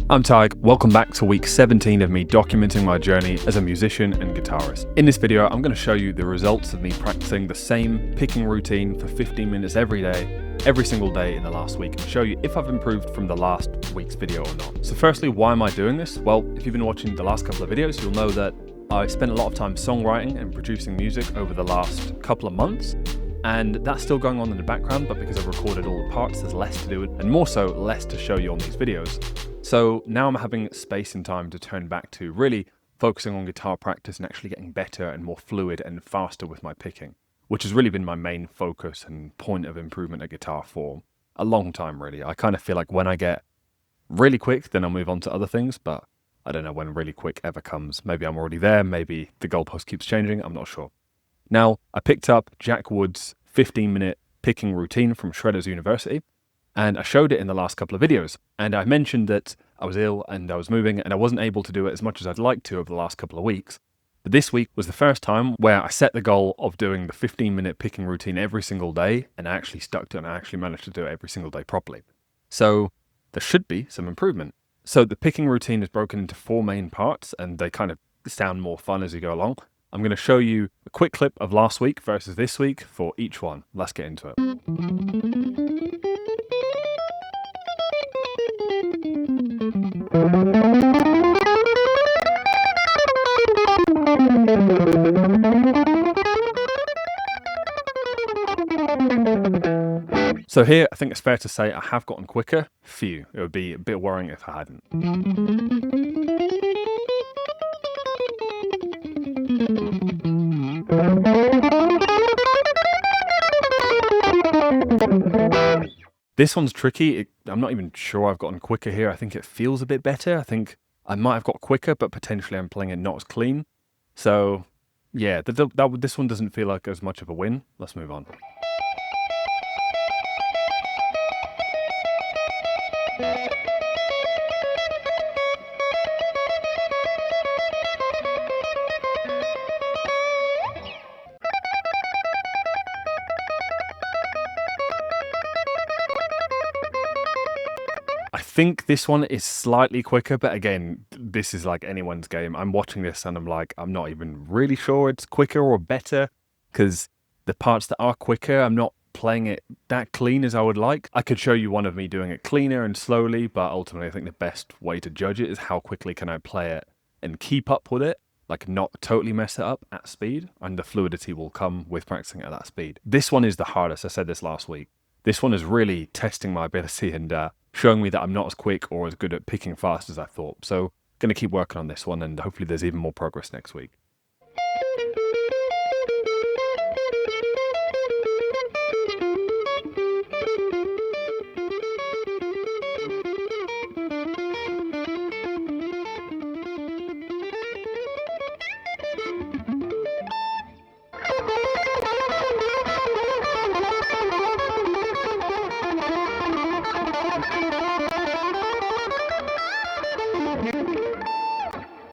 I'm Tyg, welcome back to week 17 of me documenting my journey as a musician and guitarist. In this video, I'm going to show you the results of me practicing the same picking routine for 15 minutes every day, every single day in the last week, and show you if I've improved from the last week's video or not. So firstly, why am I doing this? Well, if you've been watching the last couple of videos, you'll know that I spent a lot of time songwriting and producing music over the last couple of months. And that's still going on in the background, but because I've recorded all the parts, there's less to do, and more so, less to show you on these videos. So now I'm having space and time to turn back to really focusing on guitar practice and actually getting better and more fluid and faster with my picking, which has really been my main focus and point of improvement at guitar for a long time, really. I kind of feel like when I get really quick, then I'll move on to other things, but I don't know when really quick ever comes. Maybe I'm already there, maybe the goalpost keeps changing, I'm not sure. Now, I picked up Jack Wood's 15-minute picking routine from Shredders University, and I showed it in the last couple of videos. And I mentioned that I was ill and I was moving and I wasn't able to do it as much as I'd like to over the last couple of weeks. But this week was the first time where I set the goal of doing the 15-minute picking routine every single day, and I actually stuck to it and I actually managed to do it every single day properly. So there should be some improvement. So the picking routine is broken into 4 main parts, and they kind of sound more fun as you go along. I'm going to show you a quick clip of last week versus this week for each one. Let's get into it. So here, I think it's fair to say I have gotten quicker. Phew, it would be a bit worrying if I hadn't. This one's tricky. I'm not even sure I've gotten quicker here. I think it feels a bit better. I think I might have got quicker, but potentially I'm playing it not as clean. So yeah, this one doesn't feel like as much of a win. Let's move on. I think this one is slightly quicker, but again, this is like anyone's game. I'm watching this and I'm like, I'm not even really sure it's quicker or better, because the parts that are quicker, I'm not playing it that clean as I would like. I could show you one of me doing it cleaner and slowly, but ultimately I think the best way to judge it is how quickly can I play it and keep up with it, like not totally mess it up at speed, and the fluidity will come with practicing at that speed. This one is the hardest. I said this last week. This one is really testing my ability and showing me that I'm not as quick or as good at picking fast as I thought. So going to keep working on this one, and hopefully there's even more progress next week.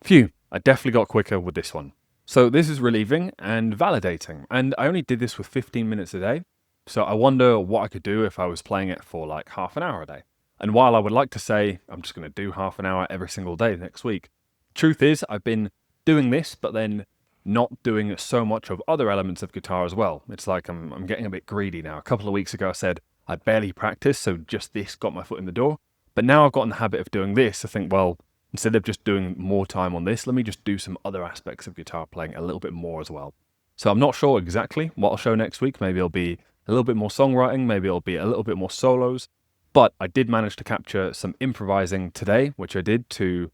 Phew, I definitely got quicker with this one. So this is relieving and validating, and I only did this with 15 minutes a day, so I wonder what I could do if I was playing it for like half an hour a day. And while I would like to say I'm just going to do half an hour every single day next week, truth is I've been doing this, but then not doing so much of other elements of guitar as well. It's like I'm getting a bit greedy now. A couple of weeks ago I said I barely practice, so just this got my foot in the door. But now I've got in the habit of doing this. I think, well, instead of just doing more time on this, let me just do some other aspects of guitar playing a little bit more as well. So I'm not sure exactly what I'll show next week. Maybe it'll be a little bit more songwriting, maybe it'll be a little bit more solos. But I did manage to capture some improvising today, which I did to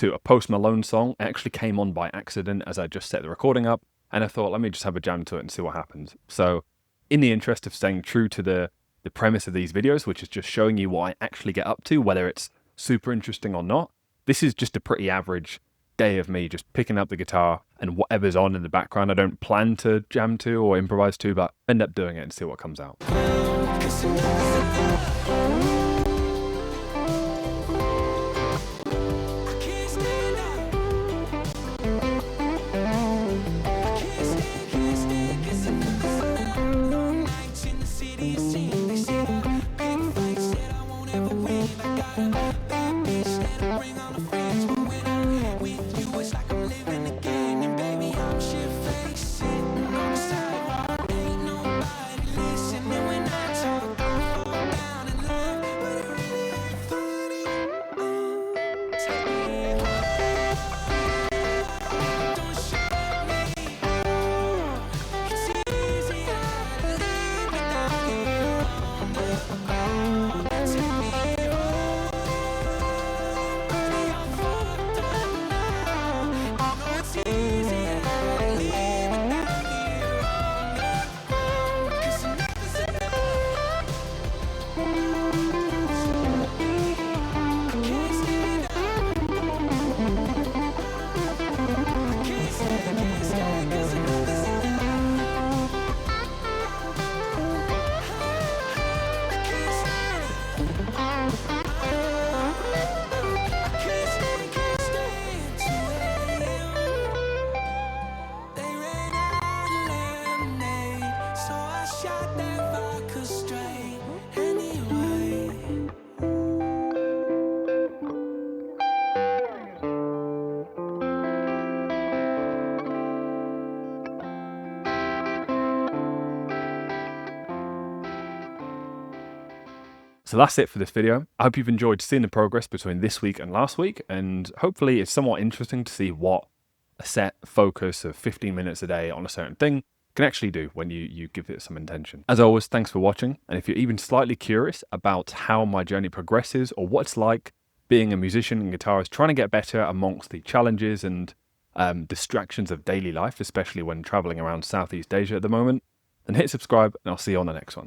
a Post Malone song. It actually came on by accident as I just set the recording up, and I thought, let me just have a jam to it and see what happens. So in the interest of staying true to the premise of these videos, which is just showing you what I actually get up to, whether it's super interesting or not, this is just a pretty average day of me just picking up the guitar and whatever's on in the background. I don't plan to jam to or improvise to, but end up doing it and see what comes out. So that's it for this video. I hope you've enjoyed seeing the progress between this week and last week, and hopefully it's somewhat interesting to see what a set focus of 15 minutes a day on a certain thing can actually do when you give it some intention. As always, thanks for watching, and if you're even slightly curious about how my journey progresses or what it's like being a musician and guitarist, trying to get better amongst the challenges and distractions of daily life, especially when traveling around Southeast Asia at the moment, then hit subscribe and I'll see you on the next one.